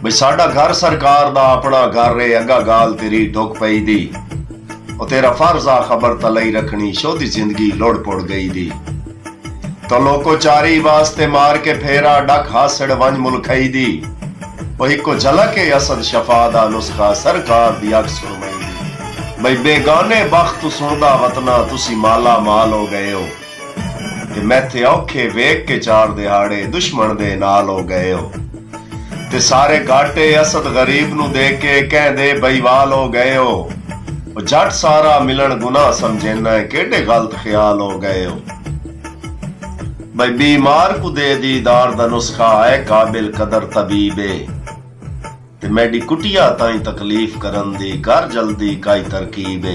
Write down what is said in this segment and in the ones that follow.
ਬਈ ਸਾਡਾ ਘਰ ਸਰਕਾਰ ਦਾ ਆਪਣਾ ਘਰ ਰੇ, ਅੱਗਾ ਗਾਲ ਤੇਰੀ ਢੁੱਕ ਪਈ ਦੀ। ਉਹ ਤੇਰਾ ਫਰਜ਼ ਆ ਖਬਰ ਤਲਈ ਰੱਖਣੀ, ਸ਼ੋਦੀ ਜ਼ਿੰਦਗੀ ਲੋੜ ਪੁੜ ਗਈ ਦੀ। तो लोको चारी वास्ते मार के फेरा डक हासड़ वंज मुल्खई दी। वो इको झलके असद शफा दा नुस्खा सरकार दी अख सुरमई दी। बई बेगाने बख्त सुनदा वतना तुसी माला माल हो गए हो, ते मैथे औखे वेख के चार दिहाड़े दुश्मन दे नाल हो गए हो। ते सारे घाटे असद गरीब नू दे के कहंदे बईवाल हो गए हो। वो जट सारा मिलन गुनाह समझेना है, केडे गलत ख्याल हो गए हो। भाई बीमार को दे दीदार दा नुस्खा है काबिल कदर तबीबे, ते मैडी कुटिया ताई तकलीफ करन दी कर जल्दी काई तरकीबे।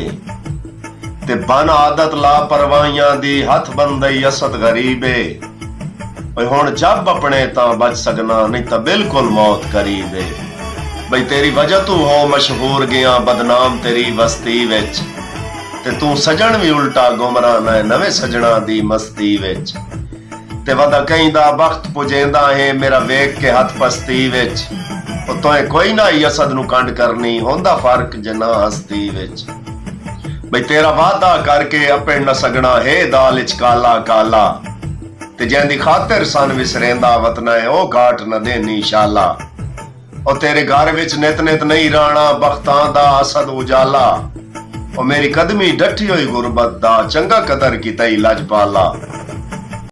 ते बन आदत लापरवाहियां दी हथ बंदई असद गरीबे। भाई हुण जब अपने ता बच सकना, नहीं ता बिल्कुल मौत करीबे। भाई तेरी वजह तू हो मशहूर गया बदनाम तेरी बस्ती विच, ते तू सजन भी उल्टा गुमराह ना नवे सजना दी मस्ती विच। ते वदा कहिंदा वक्त पुजेंदा है मेरा वेख के हथ पस्ती विच। तोए कोई ना ही असद नू कंड करनी, होंदा फर्क जना हस्ती विच। बई तेरा वादा करके अपने न सगना है दाल इच काला काला, ते जेंदी खातिर सन विसरेंदा वतना है ओ घाट न देनी शाला। ओ तेरे घर विच नित नित नहीं राणा बख्तां दा असद उजाला। ओ मेरी कदमी डठी होई गुरबत दा चंगा कदर की तई लजपाला।